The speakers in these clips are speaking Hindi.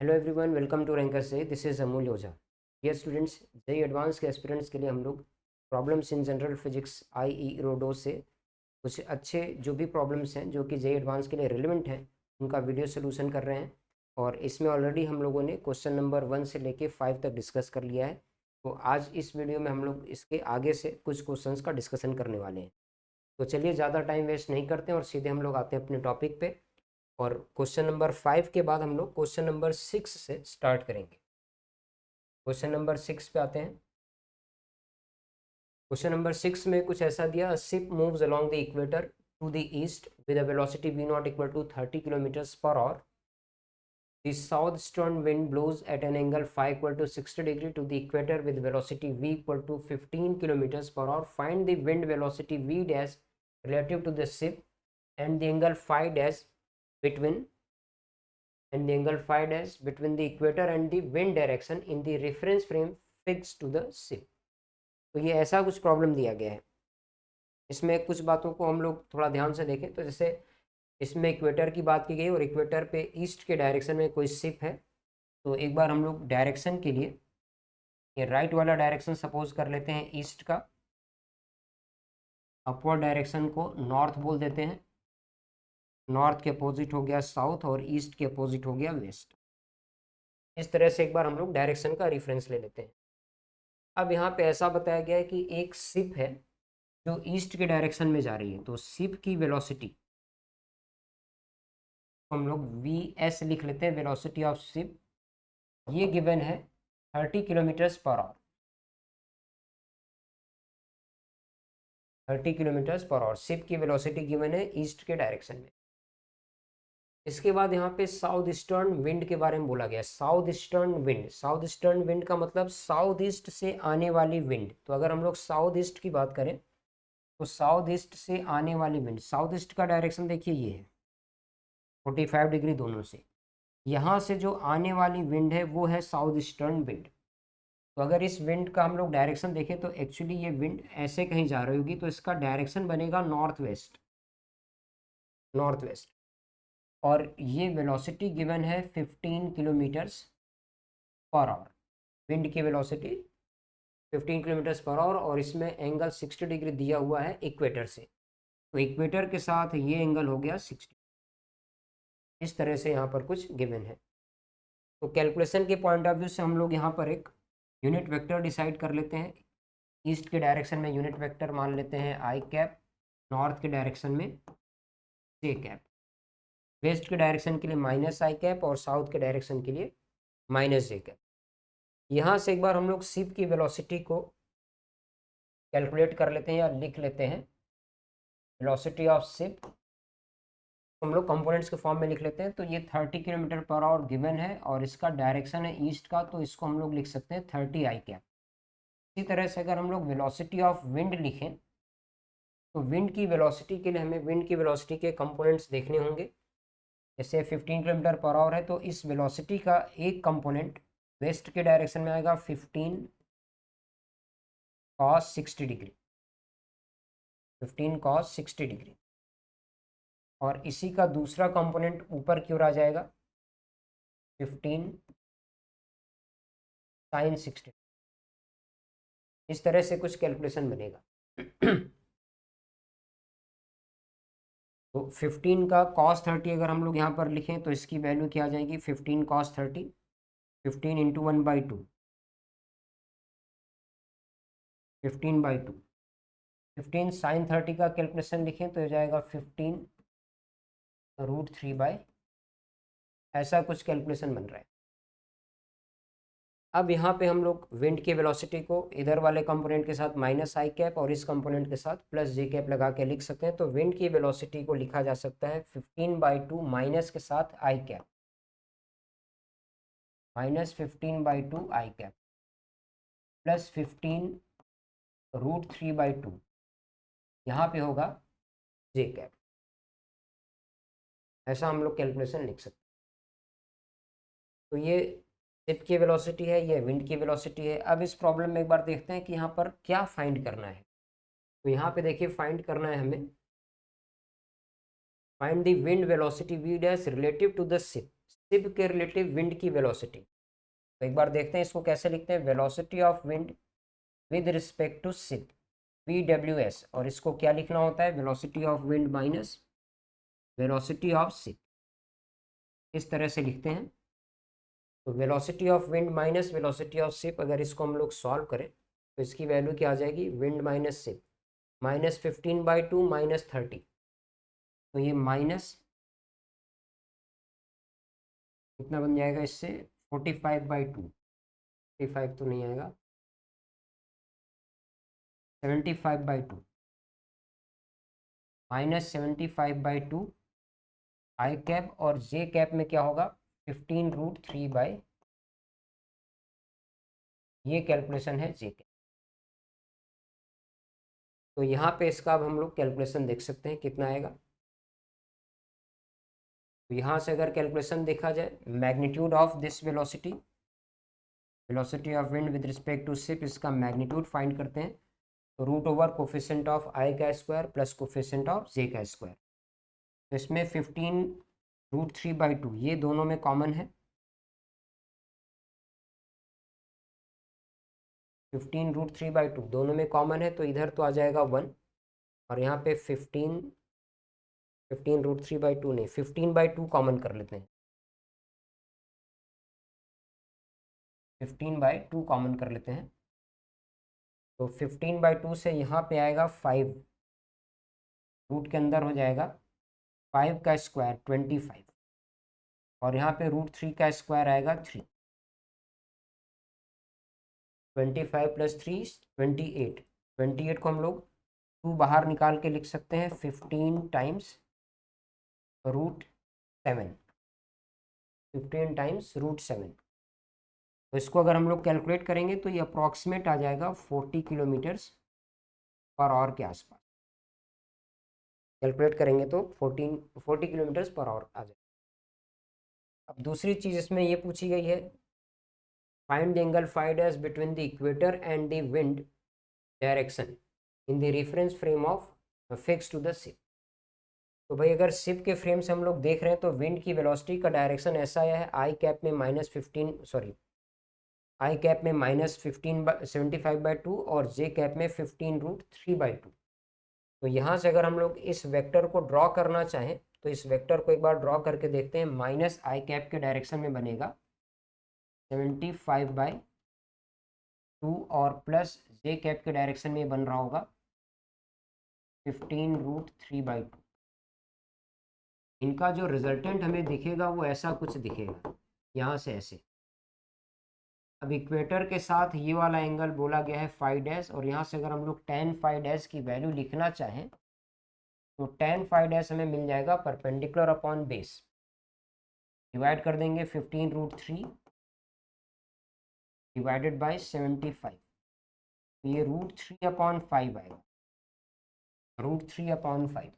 Hello everyone, welcome to ranker से। This is Amulya Ojha. Dear students, JEE advance के एस्पिरेंट्स के लिए हम लोग problems in general physics Irodov से कुछ अच्छे जो भी प्रॉब्लम्स हैं जो कि जेई एडवांस के लिए रिलेवेंट हैं उनका वीडियो सोल्यूशन कर रहे हैं। और इसमें ऑलरेडी हम लोगों ने क्वेश्चन नंबर 1 से लेके 5 तक डिस्कस कर लिया है। तो आज इस वीडियो में हम लोग इसके आगे से कुछ क्वेश्चंस का डिस्कशन करने वाले हैं। तो चलिए ज़्यादा टाइम वेस्ट नहीं करते हैं और सीधे हम लोग आते हैं अपने टॉपिक पे। और क्वेश्चन नंबर 5 के बाद हम लोग क्वेश्चन नंबर 6 से स्टार्ट करेंगे। क्वेश्चन नंबर 6 पे आते हैं। क्वेश्चन नंबर 6 में कुछ ऐसा दिया, ship moves along the equator to the east with a velocity V naught equal to 30 kilometres per hour. The southeastern wind blows at an angle phi equal to 60 degree to the equator with velocity v equal to 15 kilometers per hour. Find the wind velocity v dash relative to the ship and the angle phi dash between the equator and the wind direction in the reference frame fixed to the ship। तो ये ऐसा कुछ प्रॉब्लम दिया गया है। इसमें कुछ बातों को हम लोग थोड़ा ध्यान से देखें तो जैसे इसमें इक्वेटर की बात की गई और इक्वेटर पे ईस्ट के डायरेक्शन में कोई शिप है। तो एक बार हम लोग डायरेक्शन के लिए ये राइट वाला डायरेक्शन सपोज कर लेते हैं ईस्ट का, अपवर्ड डायरेक्शन को नॉर्थ बोल देते हैं, नॉर्थ के अपोजिट हो गया साउथ और ईस्ट के अपोजिट हो गया वेस्ट। इस तरह से एक बार हम लोग डायरेक्शन का रेफरेंस ले लेते हैं। अब यहाँ पे ऐसा बताया गया है कि एक शिप है जो ईस्ट के डायरेक्शन में जा रही है। तो शिप की वेलोसिटी हम लोग वी एस लिख लेते हैं, वेलोसिटी ऑफ शिप। ये गिवन है 30 kilometres per our, 30 kilometres per our ship की वेलोसिटी गिवन है ईस्ट के डायरेक्शन में। इसके बाद यहाँ पे साउथ ईस्टर्न विंड के बारे में बोला गया। South eastern wind, south eastern wind का मतलब साउथ ईस्ट से आने वाली विंड। तो अगर हम लोग साउथ ईस्ट की बात करें तो साउथ ईस्ट से आने वाली विंड, साउथ ईस्ट का डायरेक्शन देखिए ये है 45 डिग्री दोनों से। यहाँ से जो आने वाली विंड है वो है साउथ ईस्टर्न विंड। तो अगर इस विंड का हम लोग डायरेक्शन देखें तो एक्चुअली ये विंड ऐसे कहीं जा रही होगी, तो इसका डायरेक्शन बनेगा नॉर्थ वेस्ट, नॉर्थ वेस्ट। और ये वेलोसिटी गिवन है 15 किलोमीटर्स पर आवर। विंड की वेलोसिटी 15 किलोमीटर्स पर आवर और इसमें एंगल 60 डिग्री दिया हुआ है इक्वेटर से। तो इक्वेटर के साथ ये एंगल हो गया 60। इस तरह से यहाँ पर कुछ गिवन है। तो कैलकुलेशन के पॉइंट ऑफ व्यू से हम लोग यहाँ पर एक यूनिट वेक्टर डिसाइड कर लेते हैं। ईस्ट के डायरेक्शन में यूनिट वेक्टर मान लेते हैं आई कैप, नॉर्थ के डायरेक्शन में जे कैप, वेस्ट के डायरेक्शन के लिए माइनस आई कैप और साउथ के डायरेक्शन के लिए माइनस जे कैप। यहाँ से एक बार हम लोग शिप की वेलोसिटी को कैलकुलेट कर लेते हैं या लिख लेते हैं। वेलोसिटी ऑफ शिप हम लोग कंपोनेंट्स के फॉर्म में लिख लेते हैं। तो ये 30 किलोमीटर पर आवर गिवन है और इसका डायरेक्शन है ईस्ट का, तो इसको हम लोग लिख सकते हैं 30 आई कैप। इसी तरह से अगर हम लोग वेलोसिटी ऑफ विंड लिखें तो विंड की वेलोसिटी के लिए हमें विंड की वेलोसिटी के कंपोनेंट्स देखने होंगे। जैसे 15 किलोमीटर पर आवर है तो इस वेलोसिटी का एक कंपोनेंट वेस्ट के डायरेक्शन में आएगा 15 cos 60 डिग्री, 15 cos 60 डिग्री। और इसी का दूसरा कंपोनेंट ऊपर की ओर आ जाएगा 15 sin 60। इस तरह से कुछ कैलकुलेशन बनेगा। तो 15 का cos 30 अगर हम लोग यहाँ पर लिखें तो इसकी वैल्यू क्या आ जाएगी 15 cos 30, 15 इंटू 1/2, 15/2। 15 sin 30 का कैलकुलेशन लिखें तो हो जाएगा 15√3/। ऐसा कुछ कैलकुलेशन बन रहा है। अब यहाँ पे हम लोग विंड की वेलोसिटी को इधर वाले कंपोनेंट के साथ माइनस आई कैप और इस कंपोनेंट के साथ प्लस जे कैप लगा के लिख सकते हैं। तो विंड की वेलोसिटी को लिखा जा सकता है 15/2 माइनस के साथ आई कैप, माइनस 15/2 आई कैप प्लस 15√3/2, यहाँ पे होगा जे कैप। ऐसा हम लोग कैलकुलेशन लिख सकते हैं। तो ये शिप की वेलोसिटी है, ये विंड की वेलोसिटी है। अब इस प्रॉब्लम में एक बार देखते हैं कि यहाँ पर क्या फाइंड करना है। तो यहाँ पे देखिए फाइंड करना है हमें, find the wind velocity V dash relative to the ship. Ship के रिलेटिव विंड की वेलोसिटी। तो एक बार देखते हैं इसको कैसे लिखते हैं, velocity of wind with respect to ship, VWS, और इसको क्या लिखना होता है, velocity of wind minus velocity of ship, इस तरह से लिखते हैं। तो velocity of wind minus velocity of ship, अगर इसको हम लोग सॉल्व करें तो इसकी वैल्यू क्या आ जाएगी, विंड माइनस सिप, -15/2 -30, तो ये माइनस कितना बन जाएगा इससे, 45/2, 45 तो नहीं आएगा, 75/2, -75/2 आई कैप, और जे कैप में क्या होगा, 15√3, ये कैलकुलेशन है जे कैप। तो यहाँ पे इसका अब हम लोग कैलकुलेशन देख सकते हैं कितना आएगा। तो यहाँ से अगर कैलकुलेशन देखा जाए, magnitude of this velocity, velocity of wind with respect to ship, इसका मैग्नीट्यूड फाइंड करते हैं। तो √, कोफिशिएंट ऑफ आई का square plus coefficient of J का स्क्वायर। तो इसमें 15√3/2 ये दोनों में कॉमन है, 15√3/2 दोनों में कॉमन है, तो इधर तो आ जाएगा 1, और यहाँ पे 15√3/2 नहीं, 15/2 कॉमन कर लेते हैं, 15/2 कॉमन कर लेते हैं। तो 15/2 से यहाँ पे आएगा 5, रूट के अंदर हो जाएगा 5 का स्क्वायर 25, और यहाँ पे √3 का स्क्वायर आएगा 3, 25 + 3 28, 28 को हम लोग 2 बाहर निकाल के लिख सकते हैं, 15 टाइम्स √7, 15 टाइम्स √7। तो इसको अगर हम लोग कैलकुलेट करेंगे तो ये अप्रॉक्सीमेट आ जाएगा 40 km/h के आसपास। कैलकुलेट करेंगे तो 40 km/h आ जाएगा। अब दूसरी चीज़ इसमें ये पूछी गई है, find the angle phi dash between the equator and the wind direction in the reference frame of fix to the ship. तो भाई अगर शिप के फ्रेम से हम लोग देख रहे हैं तो विंड की वेलोसिटी का डायरेक्शन ऐसा आया है, आई कैप में -75/2 और जे कैप में 15√3/2। तो यहाँ से अगर हम लोग इस वेक्टर को ड्रॉ करना चाहें तो इस वेक्टर को एक बार ड्रॉ करके देखते हैं, माइनस आई कैप के डायरेक्शन में बनेगा 75/2, और प्लस जे कैप के डायरेक्शन में बन रहा होगा 15√3/2। इनका जो रिजल्टेंट हमें दिखेगा वो ऐसा कुछ दिखेगा, यहाँ से ऐसे। अब इक्वेटर के साथ ये वाला एंगल बोला गया है फाई डैश, और यहाँ से अगर हम लोग tan फाई डैश की वैल्यू लिखना चाहें तो tan फाई डैश हमें मिल जाएगा परपेंडिकुलर अपॉन बेस, डिवाइड कर देंगे 15√3 डिवाइडेड बाय 75, तो ये √3/5 आएगा, √3/5।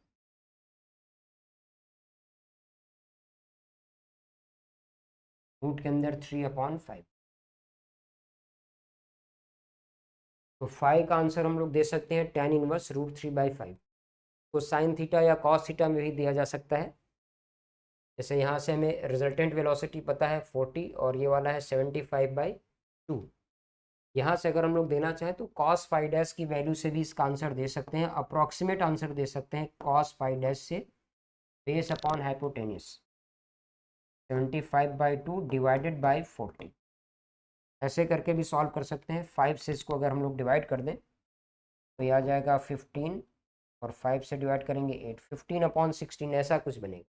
रूट के अंदर 3/5, तो 5 का आंसर हम लोग दे सकते हैं tan इनवर्स √3/5 को साइन थीटा या कॉस थीटा में भी दिया जा सकता है। जैसे यहाँ से हमें रिजल्टेंट वेलोसिटी पता है 40 और ये वाला है 75/2। यहाँ से अगर हम लोग देना चाहें तो cos फाई डैश की वैल्यू से भी इसका आंसर दे सकते हैं, अप्रॉक्सीमेट आंसर दे सकते हैं cos फाई डैश से, base upon hypotenuse 75/2 divided by 40, ऐसे करके भी सॉल्व कर सकते हैं। 5 से इसको अगर हम लोग डिवाइड कर दें तो ये आ जाएगा 15, और 5 से डिवाइड करेंगे 8, 15/16 ऐसा कुछ बनेगा।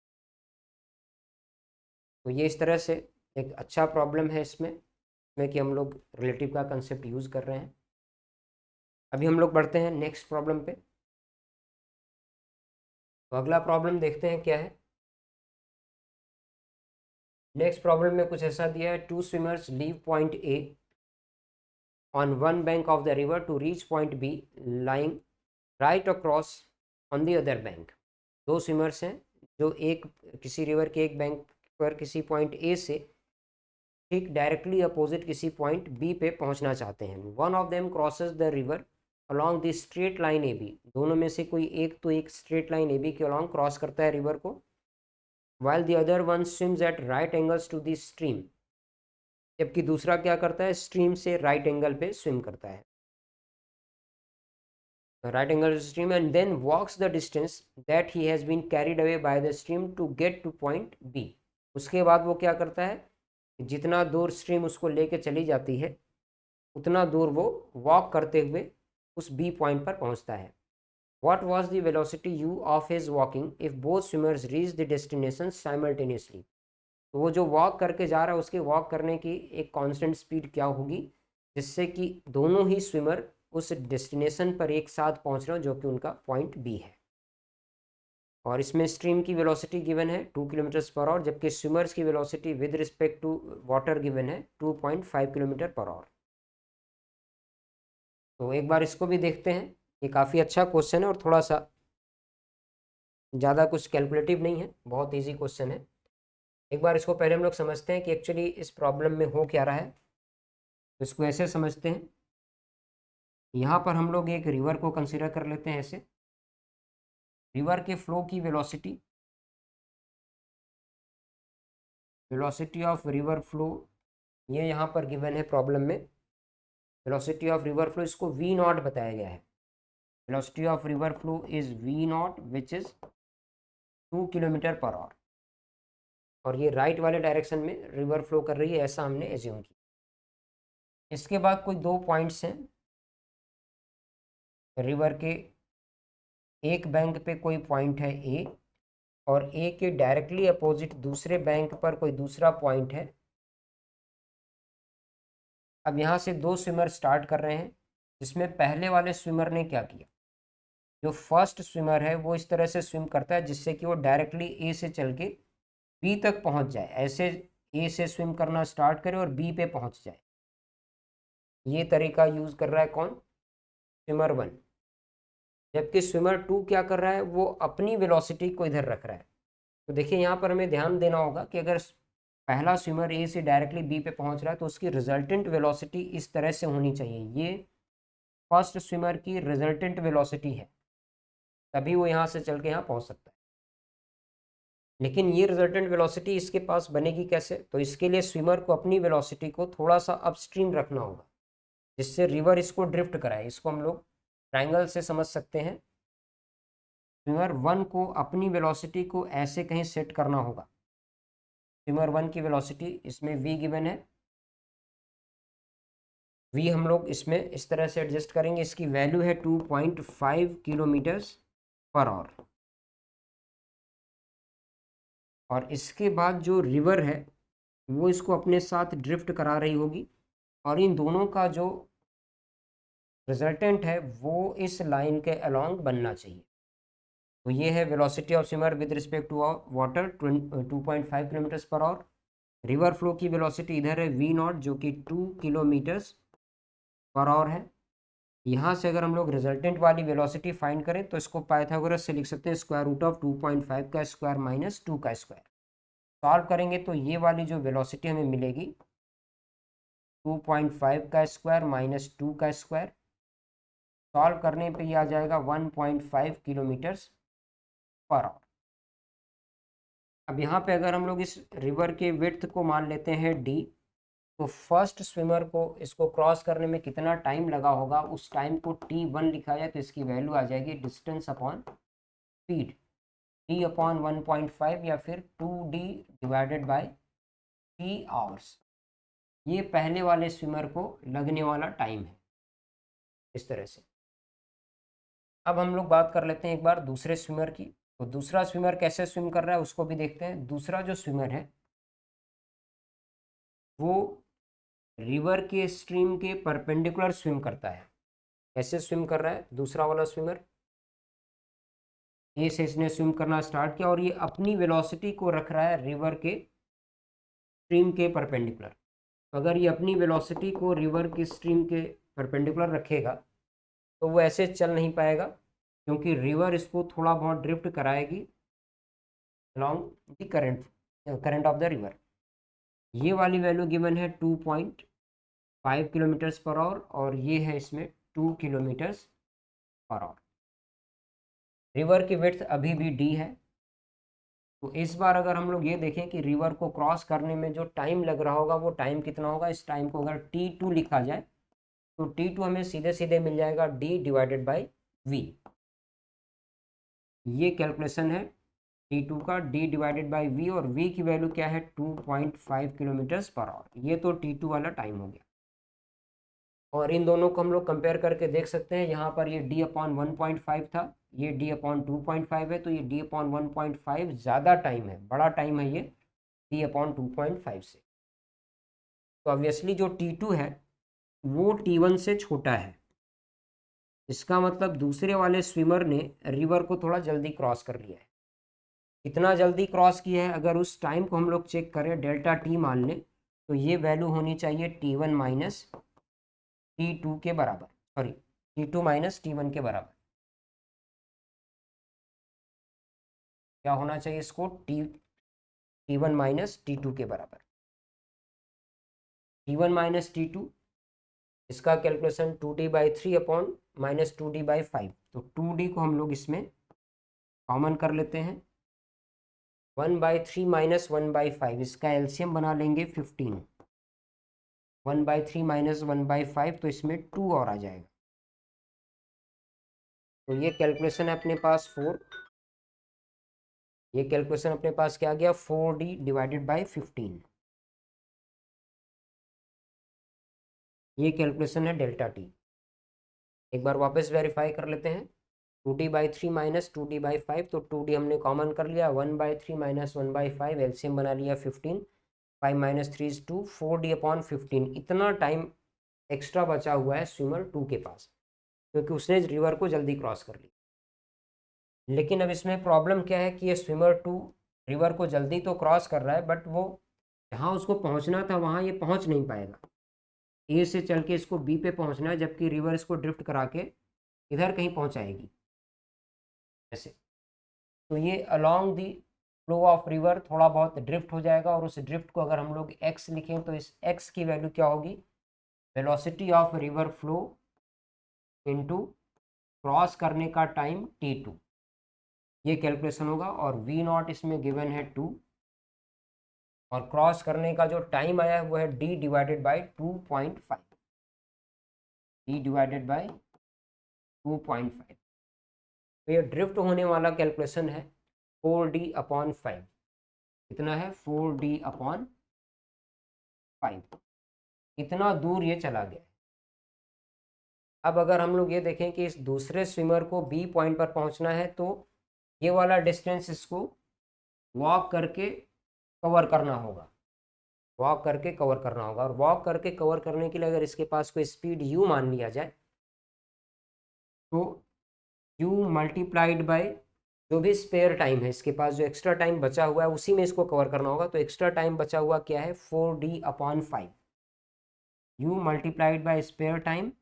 तो ये इस तरह से एक अच्छा प्रॉब्लम है इसमें कि हम लोग रिलेटिव का कंसेप्ट यूज़ कर रहे हैं। अभी हम लोग बढ़ते हैं नेक्स्ट प्रॉब्लम पे। तो अगला प्रॉब्लम देखते हैं क्या है। नेक्स्ट प्रॉब्लम में कुछ ऐसा दिया है, 2 swimmers leave point A on one bank of the river to reach point B lying right across on the other bank. 2 swimmers हैं जो एक किसी रिवर के एक बैंक पर किसी पॉइंट ए से ठीक डायरेक्टली अपोजिट किसी पॉइंट बी पे पहुंचना चाहते हैं। One of them crosses the river along the straight line A B. दोनों में से कोई एक तो एक स्ट्रेट लाइन ए बी के अलॉन्ग क्रॉस करता है रिवर को, while the other one swims at right angles to the stream, जबकि दूसरा क्या करता है, स्ट्रीम से राइट एंगल पे स्विम करता है, right angle to stream, and then walks the distance that he has been carried away by the stream to get to point B. उसके बाद वो क्या करता है, जितना दूर स्ट्रीम उसको लेके चली जाती है उतना दूर वो वॉक करते हुए उस बी पॉइंट पर पहुंचता है। What was the velocity u of his walking if both swimmers reached the destination simultaneously? तो वो जो वॉक करके जा रहा है उसके वॉक करने की एक कांस्टेंट स्पीड क्या होगी जिससे कि दोनों ही स्विमर उस डेस्टिनेशन पर एक साथ पहुंच रहे हो जो कि उनका पॉइंट बी है। और इसमें स्ट्रीम की वेलोसिटी गिवन है 2 किलोमीटर पर आवर, जबकि स्विमर्स की velocity with respect to water given है 2.5 किलोमीटर पर आवर। तो एक बार इसको भी देखते हैं, ये काफ़ी अच्छा क्वेश्चन है और थोड़ा सा ज़्यादा कुछ कैलकुलेटिव नहीं है, बहुत इजी क्वेश्चन है। एक बार इसको पहले हम लोग समझते हैं कि एक्चुअली इस प्रॉब्लम में हो क्या रहा है। तो इसको ऐसे समझते हैं, यहाँ पर हम लोग एक रिवर को कंसिडर कर लेते हैं ऐसे। रिवर के फ्लो की वेलोसिटी ऑफ रिवर फ्लो ये यहाँ पर गिवन है प्रॉब्लम में। वेलोसिटी ऑफ रिवर फ्लो इसको वी नॉट बताया गया है। Velocity of river flow is V naught which is 2 kilometre per hour, और ये राइट वाले डायरेक्शन में रिवर फ्लो कर रही है ऐसा हमने एज्यूम किया। इसके बाद कोई दो पॉइंट्स हैं रिवर के, एक बैंक पे कोई पॉइंट है ए और ए के डायरेक्टली अपोजिट दूसरे बैंक पर कोई दूसरा पॉइंट है। अब यहाँ से दो स्विमर स्टार्ट कर रहे हैं, जिसमें पहले वाले स्विमर ने क्या किया, जो फर्स्ट स्विमर है वो इस तरह से स्विम करता है जिससे कि वो डायरेक्टली ए से चल के बी तक पहुँच जाए, ऐसे ए से स्विम करना स्टार्ट करे और बी पे पहुँच जाए। ये तरीका यूज़ कर रहा है कौन, स्विमर 1। जबकि स्विमर 2 क्या कर रहा है, वो अपनी वेलोसिटी को इधर रख रहा है। तो देखिए यहाँ पर हमें ध्यान देना होगा कि अगर पहला स्विमर ए से डायरेक्टली बी पे पहुंच रहा है तो उसकी रिजल्टेंट वेलोसिटी इस तरह से होनी चाहिए, ये फर्स्ट स्विमर की रिजल्टेंट वेलोसिटी है, तभी वो यहाँ से चल के यहाँ पहुंच सकता है। लेकिन ये रिजल्टेंट वेलोसिटी इसके पास बनेगी कैसे, तो इसके लिए स्विमर को अपनी वेलोसिटी को थोड़ा सा अपस्ट्रीम रखना होगा जिससे रिवर इसको ड्रिफ्ट कराए। इसको हम लोग ट्रायंगल से समझ सकते हैं। स्विमर 1 को अपनी वेलोसिटी को ऐसे कहीं सेट करना होगा। स्विमर 1 की वेलोसिटी इसमें v गिवन है, v हम लोग इसमें इस तरह से एडजस्ट करेंगे, इसकी वैल्यू है 2.5 किलोमीटर्स पर आवर। और इसके बाद जो रिवर है वो इसको अपने साथ ड्रिफ्ट करा रही होगी और इन दोनों का जो रिजल्टेंट है वो इस लाइन के अलोंग बनना चाहिए। तो ये है velocity of swimmer with respect to water 2.5 kilometres per hour. River flow की वेलोसिटी इधर है v नॉट जो कि 2 किलोमीटर्स पर आवर है। यहाँ से अगर हम लोग रिजल्टेंट वाली वेलोसिटी फाइंड करें तो इसको पाइथागोरस से लिख सकते हैं स्क्वायर रूट ऑफ 2.5 का स्क्वायर माइनस 2 का स्क्वायर। सॉल्व करेंगे तो ये वाली जो वेलोसिटी हमें मिलेगी 2.5 का स्क्वायर माइनस 2 का स्क्वायर, सॉल्व करने पे ये आ जाएगा 1.5 किलोमीटर्स पर आवर। अब यहाँ पे अगर हम लोग इस रिवर के विड्थ को मान लेते हैं d, तो फर्स्ट स्विमर को इसको क्रॉस करने में कितना टाइम लगा होगा उस टाइम को t1 लिखा जाए तो इसकी वैल्यू आ जाएगी distance upon speed, d upon 1.5 या फिर 2d divided by t hours. ये पहले वाले स्विमर को लगने वाला टाइम है इस तरह से। अब हम लोग बात कर लेते हैं एक बार दूसरे स्विमर की। तो दूसरा स्विमर कैसे स्विम कर रहा है उसको भी देखते हैं। दूसरा जो स्विमर है वो रिवर के स्ट्रीम के परपेंडिकुलर स्विम करता है। कैसे स्विम कर रहा है दूसरा वाला स्विमर, ए से इसने स्विम करना स्टार्ट किया और ये अपनी वेलोसिटी को रख रहा है रिवर के स्ट्रीम के परपेंडिकुलर। तो अगर ये अपनी वेलोसिटी को रिवर के स्ट्रीम के परपेंडिकुलर रखेगा तो वो ऐसे चल नहीं पाएगा क्योंकि रिवर इसको थोड़ा बहुत ड्रिफ्ट कराएगी along the current of the river. ये वाली वैल्यू गिवन है 2.5 किलोमीटर्स पर आवर और ये है इसमें 2 किलोमीटर्स पर आवर। रिवर की विड्थ अभी भी d है तो इस बार अगर हम लोग ये देखें कि रिवर को क्रॉस करने में जो टाइम लग रहा होगा वो टाइम कितना होगा, इस टाइम को अगर T2 लिखा जाए तो T2 हमें सीधे सीधे मिल जाएगा D डिवाइडेड बाई V। ये कैलकुलेशन है T2 का, D डिवाइडेड बाई V, और V की वैल्यू क्या है 2.5 किलोमीटर्स पर आवर। ये तो T2 वाला टाइम हो गया। और इन दोनों को हम लोग कंपेयर करके देख सकते हैं, यहाँ पर ये D अपॉन 1.5 था, ये D अपॉन 2.5 है, तो ये D अपॉन 1.5 ज़्यादा टाइम है, बड़ा टाइम है ये D अपॉन 2.5 से। तो ऑब्वियसली जो T2 है वो T1 से छोटा है। इसका मतलब दूसरे वाले स्विमर ने रिवर को थोड़ा जल्दी क्रॉस कर लिया है। कितना जल्दी क्रॉस किया है, अगर उस टाइम को हम लोग चेक करें, डेल्टा T मान लें, तो ये वैल्यू होनी चाहिए T1 माइनस T2 के बराबर, सॉरी T2 माइनस T1 के बराबर। क्या होना चाहिए इसको, T1 माइनस T2 के बराबर। T1 माइनस T2, इसका calculation 2D/3 upon minus 2D/5। तो 2D को हम लोग इसमें कॉमन कर लेते हैं, 1/3 माइनस 1/5, इसका एलसीएम बना लेंगे 15। 1/3 माइनस 1/5, तो इसमें 2 और आ जाएगा। तो ये कैलकुलेशन है अपने पास 4, ये कैलकुलेशन अपने पास क्या आ गया 4D डिवाइडेड बाई 15। ये कैलकुलेशन है डेल्टा टी। एक बार वापस वेरीफाई कर लेते हैं, 2D/3 माइनस 2D/5, तो 2D हमने कॉमन कर लिया, 1/3 माइनस 1/5, एलसीएम बना लिया 15, 5 माइनस 3 इज 2, 4D अपॉन 15। इतना टाइम एक्स्ट्रा बचा हुआ है स्विमर 2 के पास, क्योंकि उसने रिवर को जल्दी क्रॉस कर लिया। लेकिन अब इसमें प्रॉब्लम क्या है कि ये स्विमर 2 रिवर को जल्दी तो क्रॉस कर रहा है, बट वो जहाँ उसको पहुँचना था वहाँ ये पहुँच नहीं पाएगा। ए से चल के इसको बी पे पहुँचना है, जबकि रिवर इसको ड्रिफ्ट करा के इधर कहीं पहुँचाएगी ऐसे। तो ये along the flow of river थोड़ा बहुत ड्रिफ्ट हो जाएगा, और उस ड्रिफ्ट को अगर हम लोग एक्स लिखें तो इस एक्स की वैल्यू क्या होगी, velocity of river flow into cross करने का टाइम T2, ये कैलकुलेशन होगा। और V0 इसमें गिवन है 2, और क्रॉस करने का जो टाइम आया है वो है D divided by 2.5, D divided by 2.5। तो ये ड्रिफ्ट होने वाला कैलकुलेशन है 4D अपॉन 5। कितना है 4D अपॉन 5, इतना दूर ये चला गया। अब अगर हम लोग ये देखें कि इस दूसरे स्विमर को बी पॉइंट पर पहुंचना है, तो ये वाला डिस्टेंस इसको वॉक करके कवर करना होगा, वॉक करके कवर करना होगा। और वॉक करके कवर करने के लिए अगर इसके पास कोई स्पीड u मान लिया जाए, तो u मल्टीप्लाइड बाय जो भी स्पेयर टाइम है, इसके पास जो एक्स्ट्रा टाइम बचा हुआ है उसी में इसको कवर करना होगा। तो एक्स्ट्रा टाइम बचा हुआ क्या है 4D upon 5, u multiplied by spare time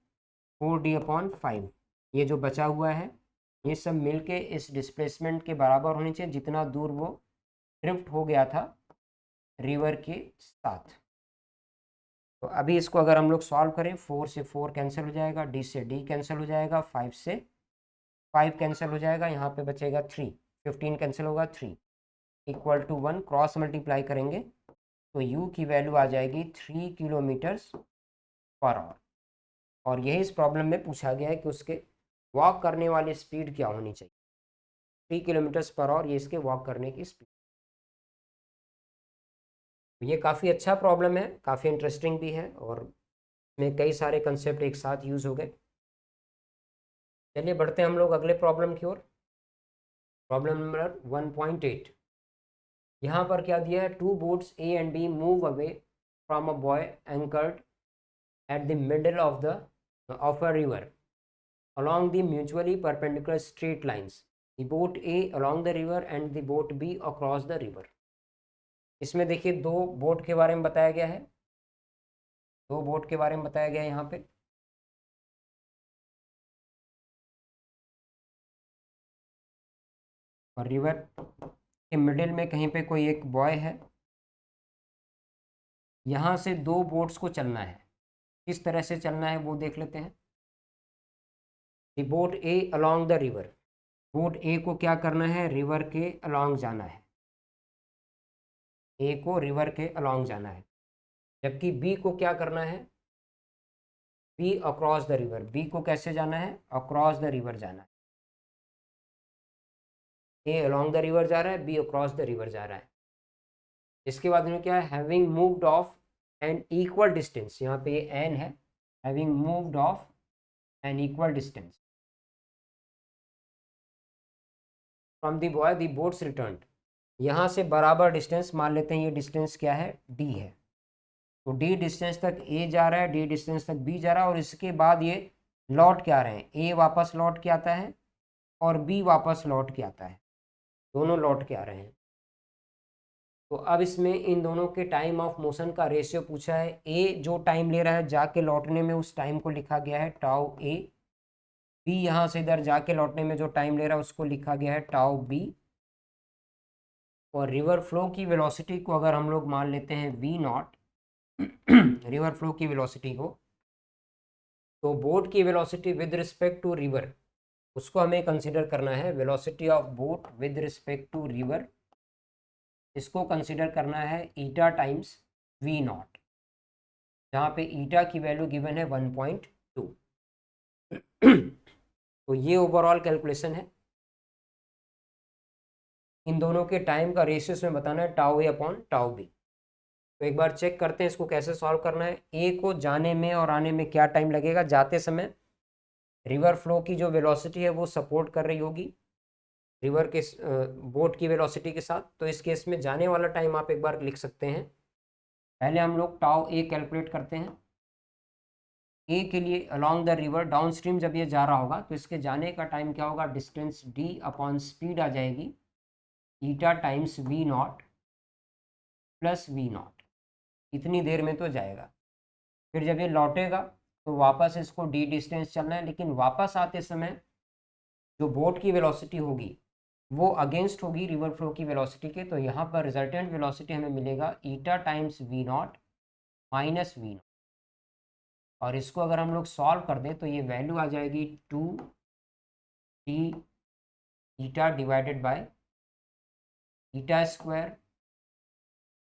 4D upon 5। ये जो बचा हुआ है ये सब मिलके इस डिस्प्लेसमेंट के बराबर होनी चाहिए जितना दूर वो ड्रिफ्ट हो गया था रिवर के साथ। तो अभी इसको अगर हम लोग सॉल्व करें, 4 से 4 कैंसिल हो जाएगा, D से D कैंसिल हो जाएगा, 5 से 5 कैंसिल हो जाएगा, यहाँ पे बचेगा 3, 15 कैंसिल होगा 3 इक्वल टू 1। क्रॉस मल्टीप्लाई करेंगे तो u की वैल्यू आ जाएगी 3 किलोमीटर्स पर आवर। और यही इस प्रॉब्लम में पूछा गया है कि उसके वॉक करने वाली स्पीड क्या होनी चाहिए, 3 किलोमीटर्स पर आवर, ये इसके वॉक करने की स्पीड। ये काफ़ी अच्छा प्रॉब्लम है, काफ़ी इंटरेस्टिंग भी है, और इसमें कई सारे कंसेप्ट एक साथ यूज़ हो गए। चलिए बढ़ते हैं हम लोग अगले प्रॉब्लम की ओर। Problem number 1.8। यहाँ पर क्या दिया है, 2 boats A and B move away from a boy anchored at the middle of a river along the mutually perpendicular straight lines, the boat A along the river and the boat B across the river। इसमें देखिए दो बोट के बारे में बताया गया है, दो बोट के बारे में बताया गया है यहाँ पे। और रिवर के मिडिल में कहीं पे कोई एक बॉय है, यहाँ से दो बोट्स को चलना है। किस तरह से चलना है वो देख लेते हैं। The boat A along the river, boat A को क्या करना है, रिवर के अलॉन्ग जाना है। ए को रिवर के अलॉन्ग जाना है, जबकि बी को क्या करना है, B across the river. B को कैसे जाना है, अक्रॉस द रिवर जाना है। ए अलॉन्ग द रिवर जा रहा है, बी अक्रॉस द रिवर जा रहा है। इसके बाद में क्या है, having moved off an equal distance, यहाँ पे ये एन है, having moved off an equal distance from the buoy the boats return. यहाँ से बराबर डिस्टेंस मान लेते हैं, ये डिस्टेंस क्या है, डी है। तो डी डिस्टेंस तक ए जा रहा है, डी डिस्टेंस तक बी जा रहा है, और इसके बाद ये लौट के आ रहे हैं, ए वापस लौट के आता है और बी वापस लौट के आता है, दोनों लौट के आ रहे हैं। तो अब इसमें इन दोनों के टाइम ऑफ मोशन का रेशियो पूछा है। ए जो टाइम ले रहा है जाके लौटने में, उस टाइम को लिखा गया है टाउ ए। बी यहाँ से इधर जाके लौटने में जो टाइम ले रहा है उसको लिखा गया है टाउ बी। और रिवर फ्लो की वेलोसिटी को अगर हम लोग मान लेते हैं वी नॉट, रिवर फ्लो की वेलोसिटी को, तो बोट की velocity with respect to river, उसको हमें कंसीडर करना है। Velocity of boat with respect to river, इसको कंसीडर करना है ईटा टाइम्स वी नॉट, जहाँ पे ईटा की वैल्यू गिवन है 1.2। तो ये ओवरऑल कैलकुलेशन है। इन दोनों के टाइम का रेशियो में बताना है टाउ ए अपॉन टाउ बी। तो एक बार चेक करते हैं इसको कैसे सॉल्व करना है। ए को जाने में और आने में क्या टाइम लगेगा, जाते समय रिवर फ्लो की जो वेलोसिटी है वो सपोर्ट कर रही होगी रिवर के बोट की वेलोसिटी के साथ। तो इस केस में जाने वाला टाइम आप एक बार लिख सकते हैं। पहले हम लोग टाउ ए कैलकुलेट करते हैं। ए के लिए along the river down stream जब ये जा रहा होगा तो इसके जाने का टाइम क्या होगा, डिस्टेंस डी अपॉन स्पीड आ जाएगी eta times V naught plus V naught, इतनी देर में तो जाएगा। फिर जब ये लौटेगा तो वापस इसको डी डिस्टेंस चलना है, लेकिन वापस आते समय जो बोट की वेलोसिटी होगी वो अगेंस्ट होगी रिवर फ्लो की वेलोसिटी के। तो यहाँ पर रिजल्टेंट वेलोसिटी हमें मिलेगा eta times V naught minus V naught, और इसको अगर हम लोग सॉल्व कर दें तो ये वैल्यू आ जाएगी 2 T eta divided by eta square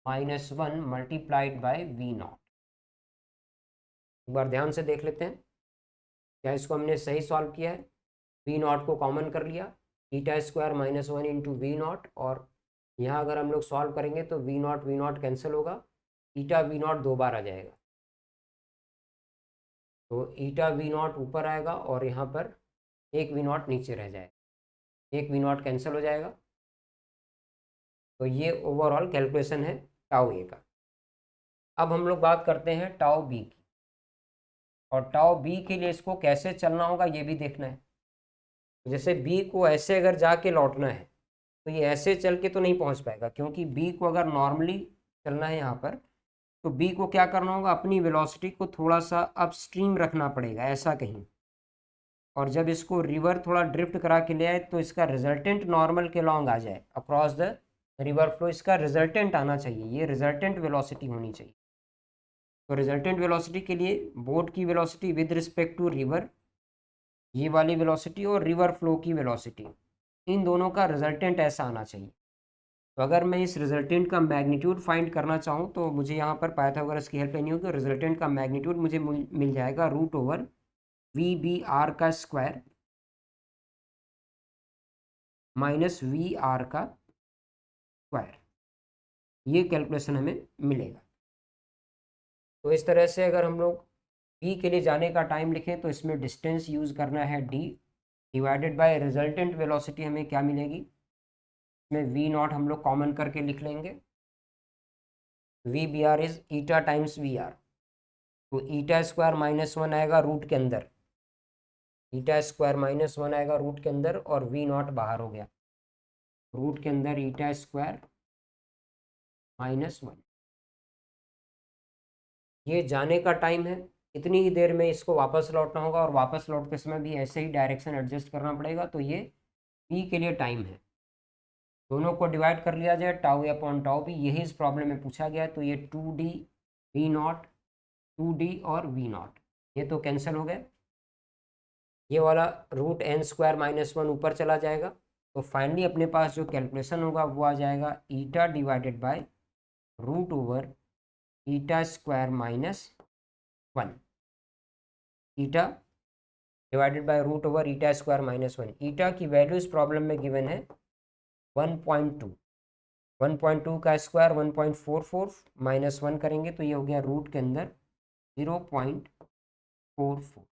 -1 multiplied by V naught. एक बार ध्यान से देख लेते हैं क्या इसको हमने सही सॉल्व किया है। वी नॉट को कॉमन कर लिया, ईटा स्क्वायर -1 इंटू वी नॉट, और यहाँ अगर हम लोग सॉल्व करेंगे तो वी नॉट कैंसिल होगा, ईटा वी नॉट 2 बार आ जाएगा। तो ईटा वी नॉट ऊपर आएगा और यहाँ पर एक वी नॉट नीचे रह जाएगा, एक वी नॉट कैंसिल हो जाएगा। तो ये ओवरऑल कैलकुलेशन है टाउ ए का। अब हम लोग बात करते हैं टाउ बी की, और टाउ बी के लिए इसको कैसे चलना होगा ये भी देखना है। जैसे बी को ऐसे अगर जाके लौटना है तो ये ऐसे चल के तो नहीं पहुंच पाएगा, क्योंकि बी को अगर नॉर्मली चलना है यहाँ पर तो बी को क्या करना होगा, अपनी वेलोसिटी को थोड़ा सा अपस्ट्रीम रखना पड़ेगा ऐसा कहीं, और जब इसको रिवर थोड़ा ड्रिफ्ट करा के ले आए तो इसका रिजल्टेंट नॉर्मल के लॉन्ग आ जाए अक्रॉस द रिवर फ्लो, इसका रिजल्टेंट आना चाहिए, ये रिजल्टेंट वेलोसिटी होनी चाहिए। तो रिजल्टेंट वेलोसिटी के लिए बोट की velocity with respect to river, ये वाली वेलोसिटी, और रिवर फ्लो की वेलोसिटी, इन दोनों का रिजल्टेंट ऐसा आना चाहिए। तो अगर मैं इस रिजल्टेंट का मैग्नीट्यूड फाइंड करना चाहूँ तो मुझे यहाँ पर पाइथागोरस की हेल्प लेनी होगी। रिजल्टेंट का मैग्नीट्यूड मुझे मिल जाएगा √/(v b r का स्क्वायर -v r का स्क्वायर, ये कैलकुलेशन हमें मिलेगा। तो इस तरह से अगर हम लोग बी के लिए जाने का टाइम लिखें तो इसमें डिस्टेंस यूज़ करना है D divided bye resultant velocity, हमें क्या मिलेगी, इसमें वी नॉट हम लोग कॉमन करके लिख लेंगे, V B R is eta times V R. तो ईटा स्क्वायर -1 आएगा रूट के अंदर, ईटा स्क्वायर -1 आएगा रूट के अंदर, और वी नॉट बाहर हो गया, रूट के अंदर ईटा स्क्वायर -1। ये जाने का टाइम है, इतनी ही देर में इसको वापस लौटना होगा, और वापस लौटते समय भी ऐसे ही डायरेक्शन एडजस्ट करना पड़ेगा। तो ये पी के लिए टाइम है, दोनों को डिवाइड कर लिया जाए टाउ ए अपॉन टाउ बी, यही इस प्रॉब्लम में पूछा गया है। तो ये 2d वी नॉट, 2d और वी नॉट ये तो कैंसिल हो गए, ये वाला √n² -1 ऊपर चला जाएगा। तो फाइनली अपने पास जो कैलकुलेशन होगा वो आ जाएगा eta divided by root over eta square minus 1, eta divided by root over eta square minus 1। Eta की वैल्यू इस प्रॉब्लम में गिवन है 1.2, 1.2 का स्क्वायर 1.44 माइनस 1 करेंगे तो ये हो गया रूट के अंदर 0.44।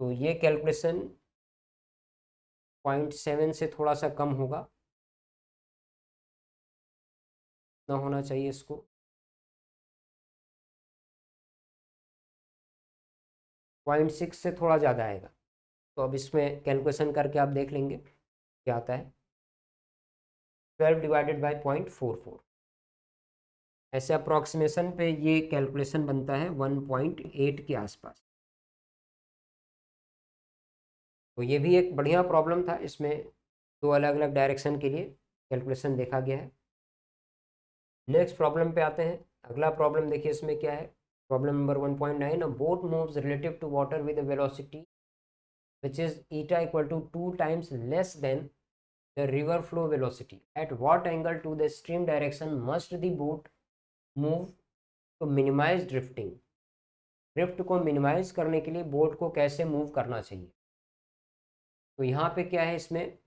तो ये कैलकुलेशन 0.7 से थोड़ा सा कम होगा, ना होना चाहिए इसको। 0.6 से थोड़ा ज़्यादा आएगा। तो अब इसमें कैलकुलेशन करके आप देख लेंगे क्या आता है। 12 डिवाइडेड बाई 0.44, ऐसे अप्रॉक्सीमेशन पे ये कैलकुलेशन बनता है 1.8 के आसपास। तो ये भी एक बढ़िया प्रॉब्लम था, इसमें दो अलग अलग डायरेक्शन के लिए कैलकुलेशन देखा गया है। नेक्स्ट प्रॉब्लम पे आते हैं। अगला प्रॉब्लम देखिए इसमें क्या है। Problem number 1.9, a boat moves relative to water with a velocity which is eta equal to 2 times less than the river flow velocity. At what angle to the stream direction must the boat move to minimize drifting? Drift को मिनिमाइज करने के लिए बोट को कैसे मूव करना चाहिए। तो यहाँ पे क्या है, इसमें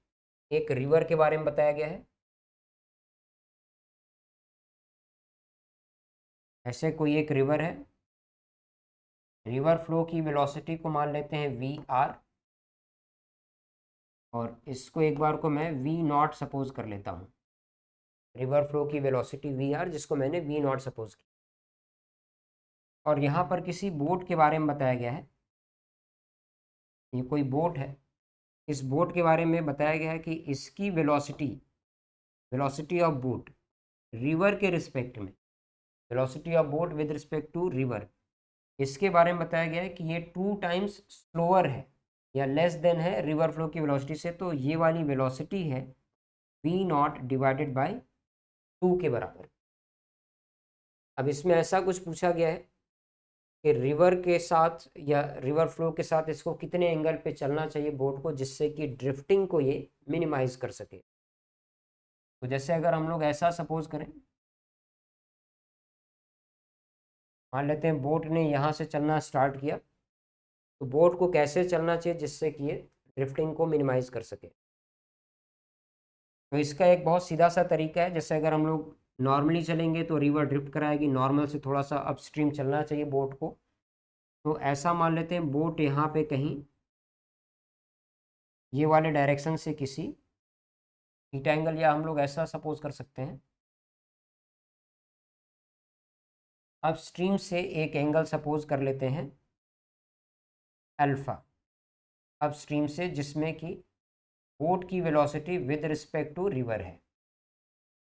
एक रिवर के बारे में बताया गया है। ऐसे कोई एक रिवर है, रिवर फ्लो की वेलोसिटी को मान लेते हैं वी आर, और इसको एक बार को मैं वी नॉट सपोज कर लेता हूँ। रिवर फ्लो की वेलोसिटी वी आर, जिसको मैंने वी नॉट सपोज किया। और यहाँ पर किसी बोट के बारे में बताया गया है। ये कोई बोट है, इस बोट के बारे में बताया गया है कि इसकी velocity, velocity of boat river के रिस्पेक्ट में, velocity of boat with respect to river, इसके बारे में बताया गया है कि ये 2 टाइम्स स्लोअर है या लेस देन है रिवर फ्लो की वेलोसिटी से। तो ये वाली वेलोसिटी है वी नॉट डिवाइडेड बाय 2 के बराबर। अब इसमें ऐसा कुछ पूछा गया है कि रिवर के साथ या रिवर फ्लो के साथ इसको कितने एंगल पे चलना चाहिए बोट को, जिससे कि ड्रिफ्टिंग को ये मिनिमाइज कर सके। तो जैसे अगर हम लोग ऐसा सपोज करें, मान लेते हैं बोट ने यहाँ से चलना स्टार्ट किया, तो बोट को कैसे चलना चाहिए जिससे कि ये ड्रिफ्टिंग को मिनिमाइज कर सके। तो इसका एक बहुत सीधा सा तरीका है। जैसे अगर हम लोग नॉर्मली चलेंगे तो रिवर ड्रिफ्ट कराएगी, नॉर्मल से थोड़ा सा अपस्ट्रीम चलना चाहिए बोट को। तो ऐसा मान लेते हैं बोट यहाँ पे कहीं ये वाले डायरेक्शन से किसी थीटा एंगल, या हम लोग ऐसा सपोज कर सकते हैं अपस्ट्रीम से एक एंगल सपोज कर लेते हैं अल्फा, अपस्ट्रीम से, जिसमें कि बोट की velocity with respect to river है।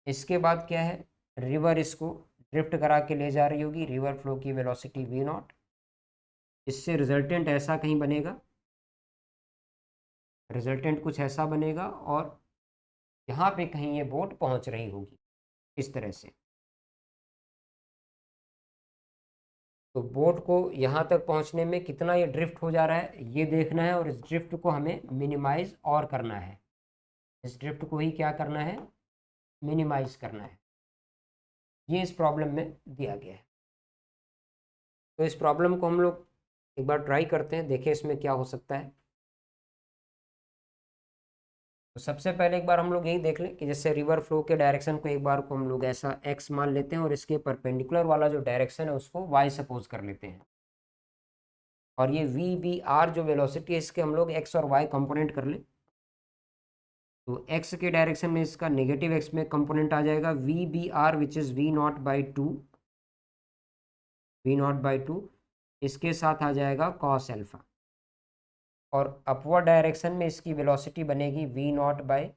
इसके बाद क्या है, रिवर इसको ड्रिफ्ट करा के ले जा रही होगी, रिवर फ्लो की वेलोसिटी वी नॉट। इससे रिजल्टेंट ऐसा कहीं बनेगा, रिजल्टेंट कुछ ऐसा बनेगा, और यहाँ पे कहीं ये बोट पहुँच रही होगी इस तरह से। तो बोट को यहाँ तक पहुँचने में कितना ये ड्रिफ्ट हो जा रहा है ये देखना है, और इस ड्रिफ्ट को हमें मिनिमाइज और करना है। इस ड्रिफ्ट को ही क्या करना है, मिनिमाइज करना है। ये इस प्रॉब्लम में दिया गया है। तो इस प्रॉब्लम को हम लोग एक बार ट्राई करते हैं, देखें इसमें क्या हो सकता है। तो सबसे पहले एक बार हम लोग यही देख लें कि जैसे रिवर फ्लो के डायरेक्शन को एक बार को हम लोग ऐसा एक्स मान लेते हैं, और इसके परपेंडिकुलर वाला जो डायरेक्शन है उसको वाई सपोज कर लेते हैं। और ये वी बी आर जो वेलोसिटी है, इसके हम लोग एक्स और वाई कंपोनेंट कर लें। तो एक्स के डायरेक्शन में इसका नेगेटिव एक्स में कंपोनेंट आ जाएगा V B R, which is V naught by two, V naught by two. इसके साथ आ जाएगा कॉस एल्फा, और अपवर्ड डायरेक्शन में इसकी वेलोसिटी बनेगी V naught by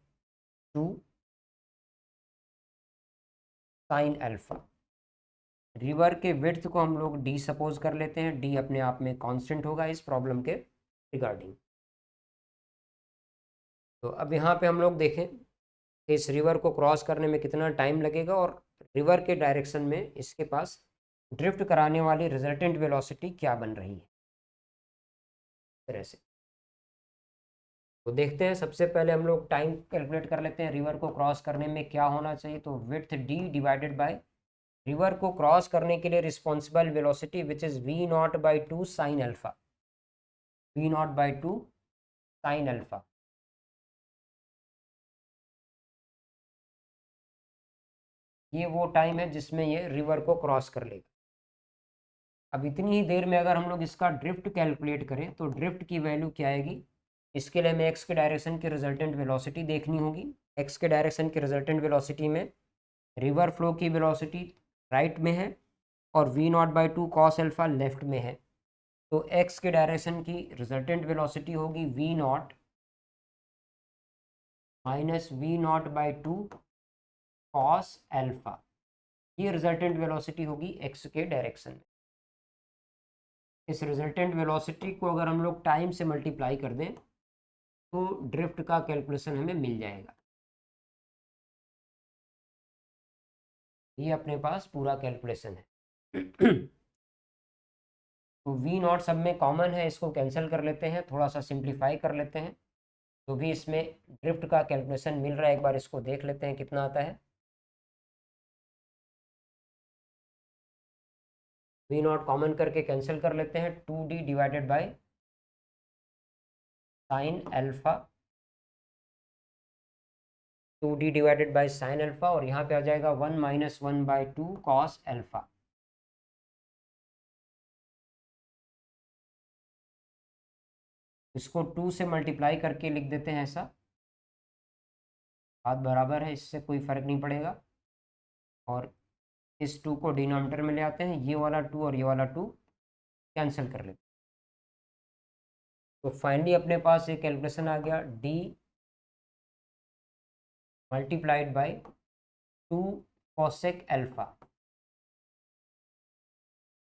two sine alpha. River के विड्थ को हम लोग डी सपोज कर लेते हैं, डी अपने आप में कांस्टेंट होगा इस प्रॉब्लम के रिगार्डिंग। तो अब यहाँ पे हम लोग देखें कि इस रिवर को क्रॉस करने में कितना टाइम लगेगा, और रिवर के डायरेक्शन में इसके पास ड्रिफ्ट कराने वाली रिजल्टेंट वेलोसिटी क्या बन रही है इस तरह से। तो देखते हैं, सबसे पहले हम लोग टाइम कैलकुलेट कर लेते हैं। रिवर को क्रॉस करने में क्या होना चाहिए, तो width D divided by river को क्रॉस करने के लिए responsible velocity which is V naught by two sine alpha, V naught by two sine alpha. ये वो टाइम है जिसमें ये रिवर को क्रॉस कर लेगा। अब इतनी ही देर में अगर हम लोग इसका ड्रिफ्ट कैलकुलेट करें तो ड्रिफ्ट की वैल्यू क्या आएगी, इसके लिए हमें एक्स के डायरेक्शन की रिजल्टेंट वेलोसिटी देखनी होगी। एक्स के डायरेक्शन की रिजल्टेंट वेलोसिटी में रिवर फ्लो की वेलोसिटी राइट में है और V naught by two cos alpha left में है। तो एक्स के डायरेक्शन की रिजल्टेंट वेलोसिटी होगी V naught minus V naught by two cos alpha. ये रिजल्टेंट वेलोसिटी होगी एक्स के डायरेक्शन में। इस रिजल्टेंट वेलोसिटी को अगर हम लोग टाइम से मल्टीप्लाई कर दें तो ड्रिफ्ट का कैलकुलेशन हमें मिल जाएगा। ये अपने पास पूरा कैलकुलेशन है। तो वी नॉट सब में कॉमन है, इसको कैंसिल कर लेते हैं, थोड़ा सा सिंप्लीफाई कर लेते हैं। तो भी इसमें ड्रिफ्ट का कैलकुलेशन मिल रहा है, एक बार इसको देख लेते हैं कितना आता है। वी नॉट कॉमन करके कैंसिल कर लेते हैं, 2d divided by sine alpha, 2d divided by sine alpha, और यहाँ पे आ जाएगा 1 minus 1 by two cos alpha. इसको 2 से मल्टीप्लाई करके लिख देते हैं, ऐसा बात बराबर है, इससे कोई फर्क नहीं पड़ेगा। और इस 2 को डिनोमिनेटर में ले आते हैं, ये वाला 2 और ये वाला 2 कैंसिल कर लेते हैं। तो फाइनली अपने पास एक कैलकुलेशन आ गया, D multiplied by 2 cosec alpha,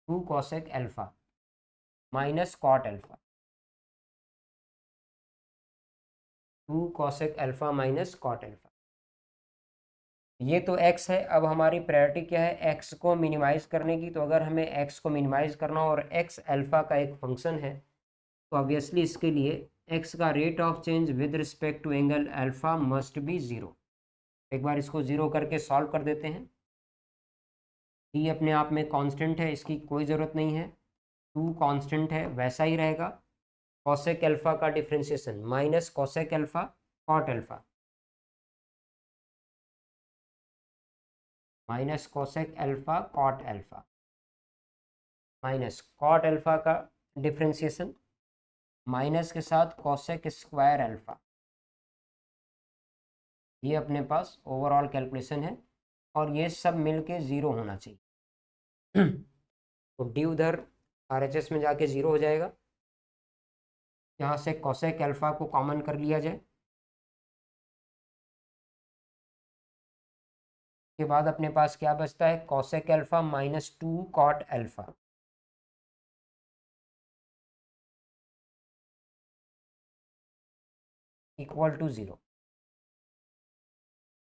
2 cosec alpha minus cot alpha, 2 cosec alpha minus cot alpha. ये तो x है। अब हमारी प्रायोरिटी क्या है, x को मिनिमाइज करने की। तो अगर हमें x को मिनिमाइज करना हो और x अल्फा का एक फंक्शन है तो ऑब्वियसली इसके लिए x का rate of change with respect to angle alpha must be 0। एक बार इसको 0 करके सॉल्व कर देते हैं। ये अपने आप में कांस्टेंट है, इसकी कोई ज़रूरत नहीं है, 2 कांस्टेंट है वैसा ही रहेगा। कॉसेक अल्फा का differentiation minus cosec alpha cot alpha, minus cosec alpha cot alpha minus cot alpha का डिफ्रेंसिएशन माइनस के साथ कॉसेक स्क्वायर अल्फा। ये अपने पास ओवरऑल कैलकुलेशन है और ये सब मिलके 0 होना चाहिए। तो डी उधर RHS में जाके 0 हो जाएगा। यहाँ से कॉसेक अल्फा को कॉमन कर लिया जाए, के बाद अपने पास क्या बचता है, cosec alpha minus 2 cot alpha. Equal to 0।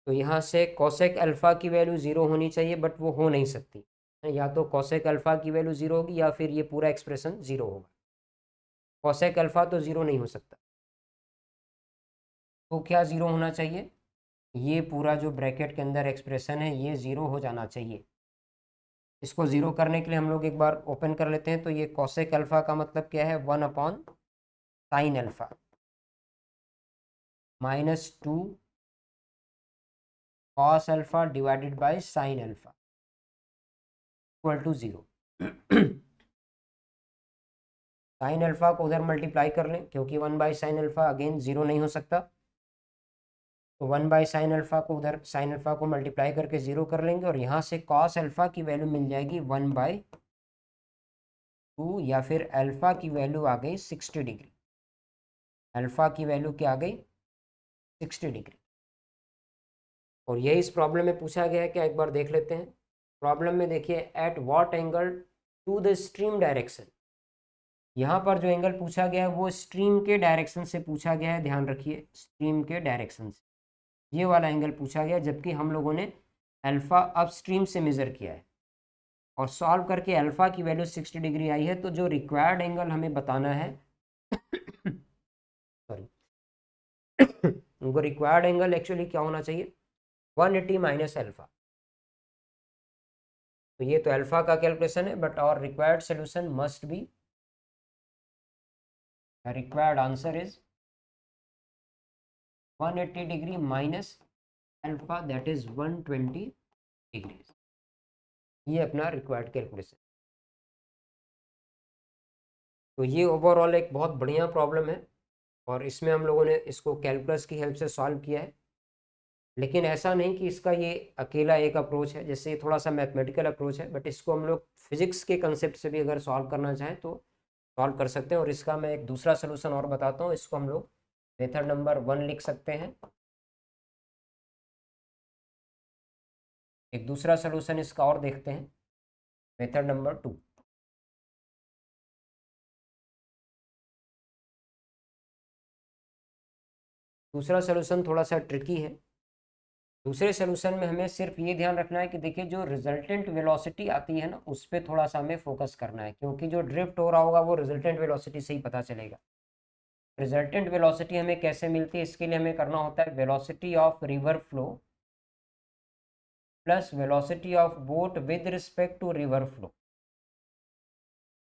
तो यहाँ से कॉसेक अल्फा की वैल्यू 0 होनी चाहिए, बट वो हो नहीं सकती। या तो कॉसेक अल्फा की वैल्यू 0 होगी या फिर ये पूरा एक्सप्रेशन 0 होगा। कॉसेक अल्फा तो 0 नहीं हो सकता। तो क्या 0 होना चाहिए, ये पूरा जो ब्रैकेट के अंदर एक्सप्रेशन है ये 0 हो जाना चाहिए। इसको 0 करने के लिए हम लोग एक बार ओपन कर लेते हैं। तो ये कॉसेक अल्फा का मतलब क्या है, 1 upon sine alpha minus 2 cos alpha divided by sine alpha equal to 0। Sine alpha को उधर मल्टीप्लाई कर लें, क्योंकि 1 बाई साइन अल्फा अगेन 0 नहीं हो सकता। तो 1 बाई साइन अल्फा को उधर साइन अल्फा को मल्टीप्लाई करके 0 कर लेंगे और यहाँ से कॉस अल्फा की वैल्यू मिल जाएगी 1 बाई 2, या फिर अल्फा की वैल्यू आ गई 60 डिग्री। अल्फा की वैल्यू क्या आ गई, 60 डिग्री। और यही इस प्रॉब्लम में पूछा गया है क्या, एक बार देख लेते हैं। प्रॉब्लम में देखिए, at what angle to the stream direction. यहाँ पर जो एंगल पूछा गया है वो स्ट्रीम के डायरेक्शन से पूछा गया है, ध्यान रखिए, स्ट्रीम के डायरेक्शन से ये वाला एंगल पूछा गया, जबकि हम लोगों ने अल्फा अपस्ट्रीम से मेज़र किया है और सॉल्व करके अल्फा की वैल्यू 60 डिग्री आई है। तो जो रिक्वायर्ड एंगल हमें बताना है सॉरी उनको रिक्वायर्ड एंगल एक्चुअली क्या होना चाहिए, 180 माइनस अल्फा। तो ये तो अल्फा का कैलकुलेशन है, बट और required solution must be, required answer is 180 degree minus alpha, that is 120 degree. ये अपना रिक्वायर्ड कैलकुलेशन। तो ये ओवरऑल एक बहुत बढ़िया प्रॉब्लम है, और इसमें हम लोगों ने इसको कैलकुलस की हेल्प से सॉल्व किया है। लेकिन ऐसा नहीं कि इसका ये अकेला एक अप्रोच है, जैसे ये थोड़ा सा मैथमेटिकल अप्रोच है, बट इसको हम लोग फिजिक्स के कंसेप्ट से भी अगर सॉल्व करना चाहें तो सॉल्व कर सकते हैं। और इसका मैं एक दूसरा सोल्यूशन और बताता हूँ, इसको हम लोग मेथड नंबर 1 लिख सकते हैं। एक दूसरा सोल्यूशन इसका और देखते हैं, मेथड नंबर 2। दूसरा सोल्यूशन थोड़ा सा ट्रिकी है। दूसरे सोल्यूशन में हमें सिर्फ ये ध्यान रखना है कि देखिए जो रिजल्टेंट वेलोसिटी आती है ना, उस पर थोड़ा सा हमें फोकस करना है, क्योंकि जो ड्रिफ्ट हो रहा होगा वो रिजल्टेंट वेलोसिटी से ही पता चलेगा। रिजल्टेंट वेलोसिटी हमें कैसे मिलती है, इसके लिए हमें करना होता है velocity of river flow plus velocity of boat with respect to river flow.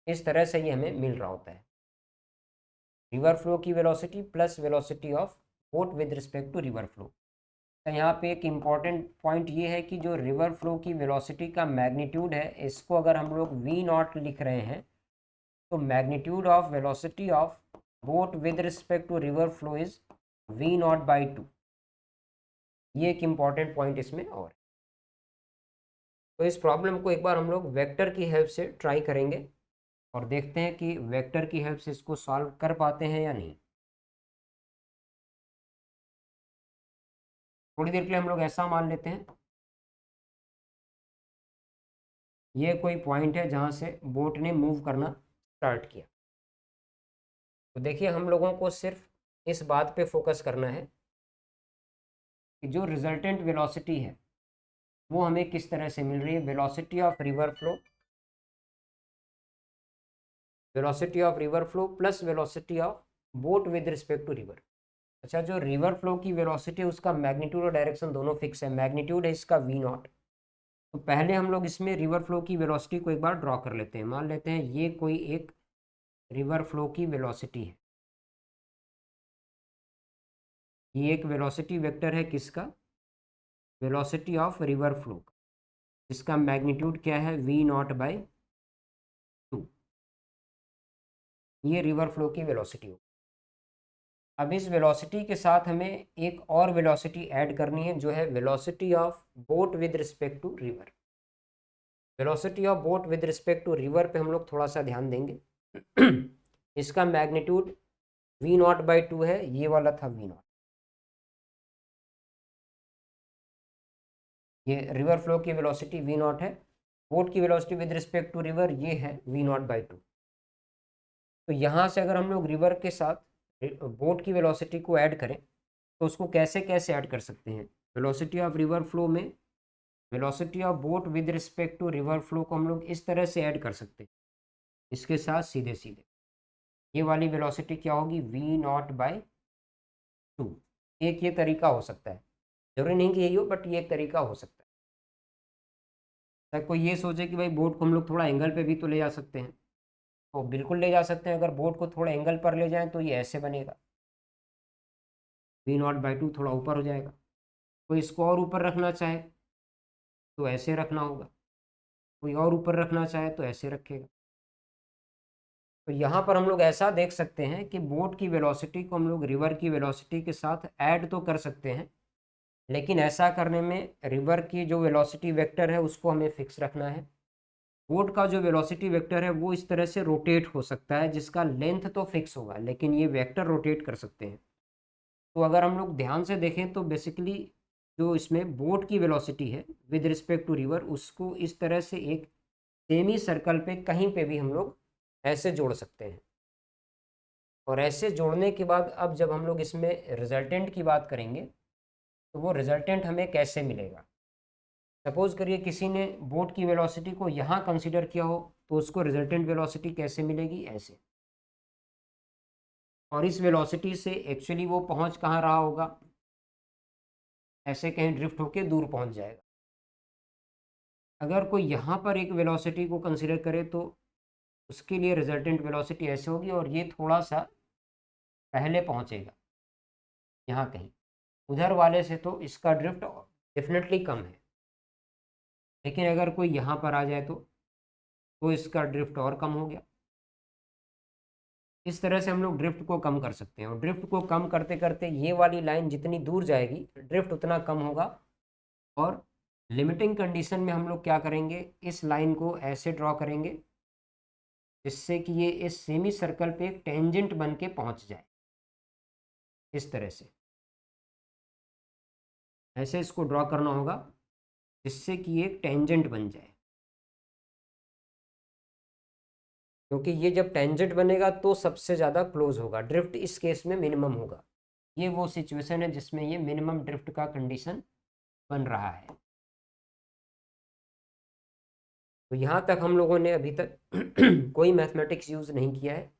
इस तरह से ये हमें मिल रहा होता है, रिवर फ्लो की velocity plus velocity of boat with respect to river flow. तो यहाँ पे एक इम्पॉर्टेंट पॉइंट ये है कि जो रिवर फ्लो की वेलोसिटी का मैग्नीट्यूड है, इसको अगर हम लोग वी नॉट लिख रहे हैं, तो magnitude of velocity of boat with respect to river flow is V naught by 2। ये एक इम्पॉर्टेंट पॉइंट इसमें और है। तो इस प्रॉब्लम को एक बार हम लोग वेक्टर की हेल्प से ट्राई करेंगे, और देखते हैं कि वेक्टर की हेल्प से इसको सॉल्व कर पाते हैं या नहीं। थोड़ी देर के लिए हम लोग ऐसा मान लेते हैं, ये कोई पॉइंट है जहाँ से बोट ने मूव करना स्टार्ट किया। तो देखिए हम लोगों को सिर्फ इस बात पे फोकस करना है कि जो रिजल्टेंट वेलोसिटी है वो हमें किस तरह से मिल रही है। Velocity of river flow, velocity of river flow plus velocity of boat with respect to river. अच्छा, जो रिवर फ्लो की वेलोसिटी है उसका मैग्नीट्यूड और डायरेक्शन दोनों फिक्स है। मैग्नीट्यूड है इसका वी नॉट। तो पहले हम लोग इसमें रिवर फ्लो की वेलोसिटी को एक बार ड्रॉ कर लेते हैं। मान लेते हैं ये कोई एक रिवर फ्लो की वेलोसिटी है। ये एक वेलोसिटी वेक्टर है किसका, वेलोसिटी ऑफ रिवर फ्लो का, जिसका मैग्नीट्यूड क्या है, वी नॉट बाई 2। ये रिवर फ्लो की वेलोसिटी हो। अब इस वेलोसिटी के साथ हमें एक और वेलोसिटी ऐड करनी है, जो है velocity of boat with respect to river. Velocity of boat with respect to river पे हम लोग थोड़ा सा ध्यान देंगे। इसका मैग्नीट्यूड वी नॉट बाई 2 है, ये वाला था वी नॉट। ये रिवर फ्लो की वेलोसिटी वी नॉट है, बोट की velocity with respect to river ये है वी नॉट बाई 2। तो यहाँ से अगर हम लोग रिवर के साथ बोट की वेलोसिटी को ऐड करें, तो उसको कैसे कैसे ऐड कर सकते हैं। वेलोसिटी ऑफ रिवर फ्लो में velocity of boat with respect to river flow को हम लोग इस तरह से ऐड कर सकते हैं, इसके साथ सीधे सीधे। ये वाली वेलोसिटी क्या होगी, वी नॉट बाई 2। एक ये तरीका हो सकता है, जरूरी नहीं कि यही हो, बट ये एक तरीका हो सकता है। कोई ये सोचे कि भाई बोट को हम लोग थोड़ा एंगल पे भी तो ले जा सकते हैं, तो बिल्कुल ले जा सकते हैं। अगर बोट को थोड़ा एंगल पर ले जाएं तो ये ऐसे बनेगा, वी नॉट बाई 2 थोड़ा ऊपर हो जाएगा। कोई इसको और ऊपर रखना चाहे तो ऐसे रखना होगा, कोई और ऊपर रखना चाहे तो ऐसे रखेगा। तो यहाँ पर हम लोग ऐसा देख सकते हैं कि बोट की वेलोसिटी को हम लोग रिवर की वेलोसिटी के साथ ऐड तो कर सकते हैं, लेकिन ऐसा करने में रिवर की जो वेलोसिटी वेक्टर है उसको हमें फिक्स रखना है। बोट का जो वेलोसिटी वेक्टर है वो इस तरह से रोटेट हो सकता है, जिसका लेंथ तो फिक्स होगा, लेकिन ये वेक्टर रोटेट कर सकते हैं। तो अगर हम लोग ध्यान से देखें तो बेसिकली जो इसमें बोट की वेलोसिटी है विद रिस्पेक्ट टू रिवर, उसको इस तरह से एक सेमी सर्कल पे कहीं पे भी हम लोग ऐसे जोड़ सकते हैं। और ऐसे जोड़ने के बाद अब जब हम लोग इसमें रिजल्टेंट की बात करेंगे, तो वो रिजल्टेंट हमें कैसे मिलेगा। सपोज करिए किसी ने बोट की वेलोसिटी को यहाँ कंसीडर किया हो, तो उसको रिजल्टेंट वेलोसिटी कैसे मिलेगी, ऐसे। और इस वेलोसिटी से एक्चुअली वो पहुंच कहाँ रहा होगा, ऐसे कहीं ड्रिफ्ट होके दूर पहुंच जाएगा। अगर कोई यहाँ पर एक वेलोसिटी को कंसिडर करे तो उसके लिए रिजल्टेंट वेलोसिटी ऐसे होगी, और ये थोड़ा सा पहले पहुंचेगा यहाँ कहीं, उधर वाले से तो इसका ड्रिफ्ट डेफिनेटली कम है। लेकिन अगर कोई यहाँ पर आ जाए तो इसका ड्रिफ्ट और कम हो गया। इस तरह से हम लोग ड्रिफ्ट को कम कर सकते हैं, और ड्रिफ्ट को कम करते करते ये वाली लाइन जितनी दूर जाएगी ड्रिफ्ट उतना कम होगा। और लिमिटिंग कंडीशन में हम लोग क्या करेंगे, इस लाइन को ऐसे ड्रॉ करेंगे जिससे कि ये इस सेमी सर्कल पे एक टेंजेंट बन के पहुंच जाए, इस तरह से ऐसे इसको ड्रॉ करना होगा जिससे कि ये एक टेंजेंट बन जाए। क्योंकि ये जब टेंजेंट बनेगा तो सबसे ज़्यादा क्लोज होगा, ड्रिफ्ट इस केस में मिनिमम होगा। ये वो सिचुएशन है जिसमें ये मिनिमम ड्रिफ्ट का कंडीशन बन रहा है। तो यहाँ तक हम लोगों ने अभी तक कोई मैथमेटिक्स यूज़ नहीं किया है,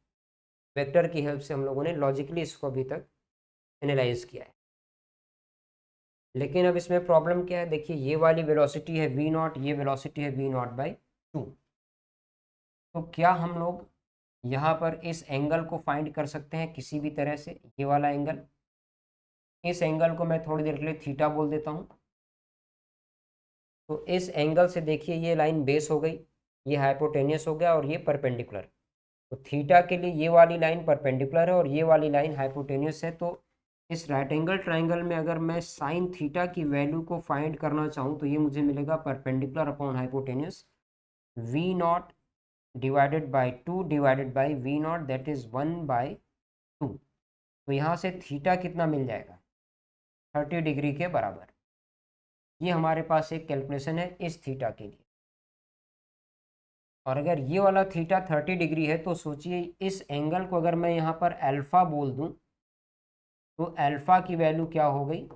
वेक्टर की हेल्प से हम लोगों ने लॉजिकली इसको अभी तक एनालाइज किया है। लेकिन अब इसमें प्रॉब्लम क्या है, देखिए ये वाली वेलोसिटी है v0, ये वेलोसिटी है v0/2। तो क्या हम लोग यहाँ पर इस एंगल को फाइंड कर सकते हैं किसी भी तरह से, ये वाला एंगल। इस एंगल को मैं थोड़ी देर के लिए थीटा बोल देता हूँ। तो इस एंगल से देखिए ये लाइन बेस हो गई, ये हाइपोटेनियस हो गया, और ये परपेंडिकुलर। तो थीटा के लिए ये वाली लाइन परपेंडिकुलर है और ये वाली लाइन हाइपोटेनियस है। तो इस राइट एंगल ट्राइंगल में अगर मैं साइन थीटा की वैल्यू को फाइंड करना चाहूँ तो ये मुझे मिलेगा perpendicular upon hypotenuse v0 divided by 2 divided by v0, that is 1/2। तो यहाँ से थीटा कितना मिल जाएगा, 30 डिग्री के बराबर। ये हमारे पास एक कैलकुलेशन है इस थीटा के लिए। और अगर ये वाला थीटा 30 डिग्री है तो सोचिए इस एंगल को अगर मैं यहाँ पर अल्फा बोल दूँ तो अल्फा की वैल्यू क्या हो गई,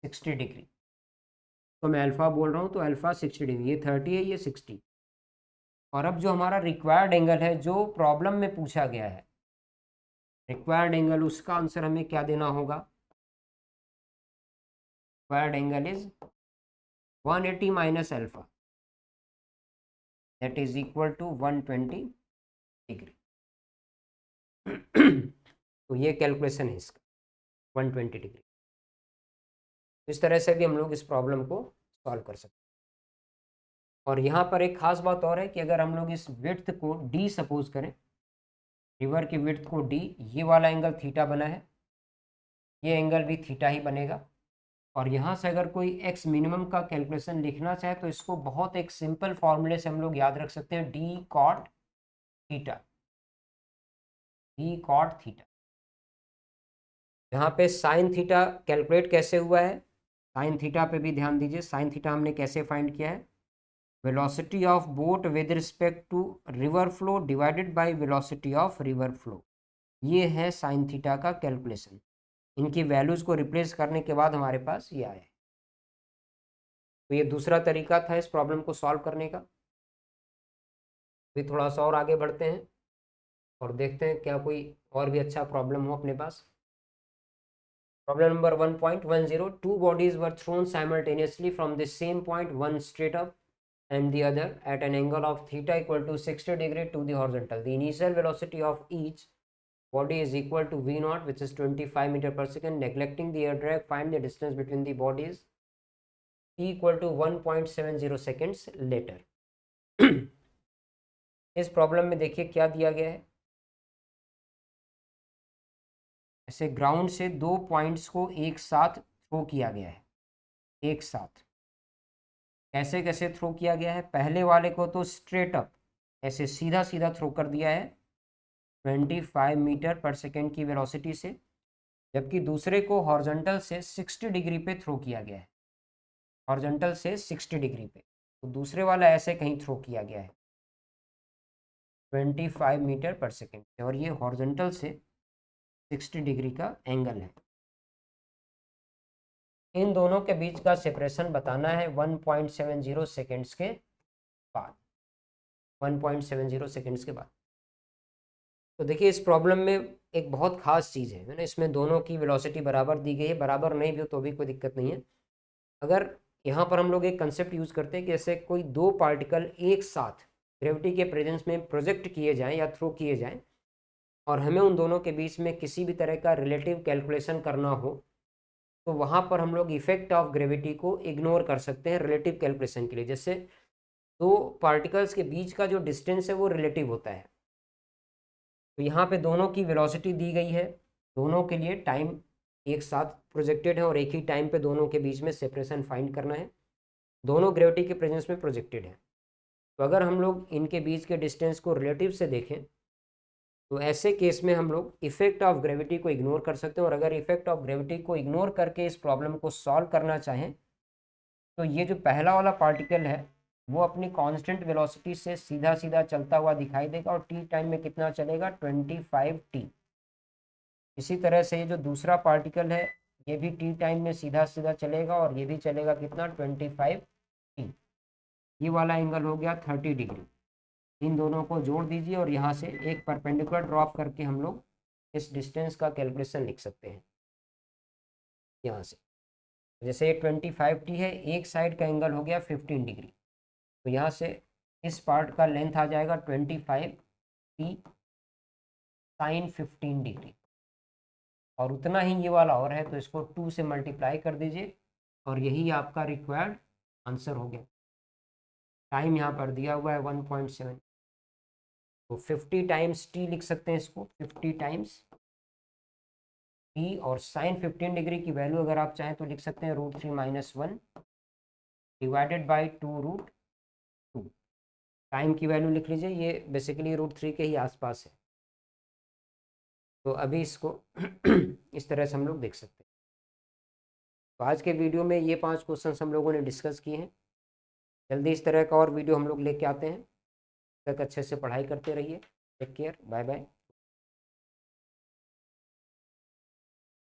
60 डिग्री। तो मैं अल्फा बोल रहा हूँ तो अल्फा 60 डिग्री, ये 30 है, ये 60। और अब जो हमारा रिक्वायर्ड एंगल है जो प्रॉब्लम में पूछा गया है, रिक्वायर्ड एंगल, उसका आंसर हमें क्या देना होगा। Required angle is 180 minus alpha, that is equal to 120 degree. तो ये कैलकुलेशन है इसका, 120 डिग्री। इस तरह से भी हम लोग इस प्रॉब्लम को सॉल्व कर सकते हैं। और यहाँ पर एक खास बात और है कि अगर हम लोग इस विड्थ को d सपोज करें, रिवर की विड्थ को d, ये वाला एंगल थीटा बना है, ये एंगल भी थीटा ही बनेगा। और यहाँ से अगर कोई x मिनिमम का कैलकुलेशन लिखना चाहे तो इसको बहुत एक सिंपल फॉर्मूले से हम लोग याद रख सकते हैं, d cot theta, d cot theta. यहाँ पे साइन थीटा कैलकुलेट कैसे हुआ है, साइन थीटा पे भी ध्यान दीजिए। साइन थीटा हमने कैसे फाइंड किया है, velocity of boat with respect to river flow divided by velocity of river flow. ये है साइन थीटा का कैलकुलेशन। इनकी वैल्यूज को रिप्लेस करने के बाद हमारे पास ये आया है। तो ये दूसरा तरीका था इस प्रॉब्लम को सॉल्व करने का। अभी थोड़ा सा और आगे बढ़ते हैं और देखते हैं क्या कोई और भी अच्छा प्रॉब्लम हो अपने पास। Problem number 1.10, two bodies were thrown simultaneously from the same point, one straight up and the other at an angle of theta equal to 60 degree to the horizontal. The initial velocity of each body is equal to v0, which is 25 meter per second. Neglecting the air drag, find the distance between the bodies t equal to 1.70 seconds later. इस प्रॉब्लम में देखिए क्या दिया गया है, ऐसे ग्राउंड से दो पॉइंट्स को एक साथ थ्रो किया गया है, एक साथ। कैसे कैसे थ्रो किया गया है, पहले वाले को तो स्ट्रेट अप ऐसे सीधा सीधा थ्रो कर दिया है 25 मीटर पर सेकेंड की वेलोसिटी से, जबकि दूसरे को हॉरिजॉन्टल से 60 डिग्री पे थ्रो किया गया है, हॉरिजॉन्टल से 60 डिग्री पे। तो दूसरे वाला ऐसे कहीं थ्रो किया गया है 25 मीटर पर सेकेंड, और ये हॉरिजॉन्टल से 60 डिग्री का एंगल है। इन दोनों के बीच का सेपरेशन बताना है 1.70 सेकेंड्स के बाद, 1.70 सेकेंड्स के बाद। तो देखिए इस प्रॉब्लम में एक बहुत खास चीज़ है ना, इसमें दोनों की वेलोसिटी बराबर दी गई है, बराबर नहीं भी हो तो भी कोई दिक्कत नहीं है। अगर यहाँ पर हम लोग एक कंसेप्ट यूज़ करते हैं कि जैसे कोई दो पार्टिकल एक साथ ग्रेविटी के प्रेजेंस में प्रोजेक्ट किए जाएं या थ्रो किए जाएं और हमें उन दोनों के बीच में किसी भी तरह का रिलेटिव कैलकुलेशन करना हो, तो वहाँ पर हम लोग इफेक्ट ऑफ ग्रेविटी को इग्नोर कर सकते हैं रिलेटिव कैलकुलेशन के लिए। जैसे दो पार्टिकल्स के बीच का जो डिस्टेंस है वो रिलेटिव होता है, तो यहाँ पे दोनों की वेलोसिटी दी गई है, दोनों के लिए टाइम एक साथ प्रोजेक्टेड है और एक ही टाइम पे दोनों के बीच में सेपरेशन फाइंड करना है, दोनों ग्रेविटी के प्रेजेंस में प्रोजेक्टेड है। तो अगर हम लोग इनके बीच के डिस्टेंस को रिलेटिव से देखें तो ऐसे केस में हम लोग इफेक्ट ऑफ ग्रेविटी को इग्नोर कर सकते हैं, और अगर इफेक्ट ऑफ ग्रेविटी को इग्नोर करके इस प्रॉब्लम को सॉल्व करना चाहें तो ये जो पहला वाला पार्टिकल है वो अपनी कांस्टेंट वेलोसिटी से सीधा सीधा चलता हुआ दिखाई देगा और टी टाइम में कितना चलेगा 25t। इसी तरह से ये जो दूसरा पार्टिकल है ये भी टी टाइम में सीधा सीधा चलेगा और ये भी चलेगा कितना 25t। ये वाला एंगल हो गया 30 डिग्री। इन दोनों को जोड़ दीजिए और यहाँ से एक परपेंडिकुलर ड्रॉप करके हम लोग इस डिस्टेंस का कैलकुलेशन लिख सकते हैं यहाँ से। जैसे ये 25t है, एक साइड का एंगल हो गया 15 डिग्री, तो यहाँ से इस पार्ट का लेंथ आ जाएगा 25t साइन 15 डिग्री, और उतना ही ये वाला और है तो इसको 2 से मल्टीप्लाई कर दीजिए और यही आपका रिक्वायर्ड आंसर हो गया। टाइम यहाँ पर दिया हुआ है 1.7, तो 50 टाइम्स t लिख सकते हैं इसको, 50 टाइम्स t, और साइन 15 डिग्री की वैल्यू अगर आप चाहें तो लिख सकते हैं √3 - 1 डिवाइडेड बाई 2√2। टाइम की वैल्यू लिख लीजिए, ये बेसिकली √3 के ही आसपास है। तो अभी इसको इस तरह से हम लोग देख सकते हैं। तो आज के वीडियो में ये 5 क्वेश्चंस हम लोगों ने डिस्कस किए हैं। जल्दी इस तरह का और वीडियो हम लोग लेके आते हैं, तब तक अच्छे से पढ़ाई करते रहिए। Take care, bye bye.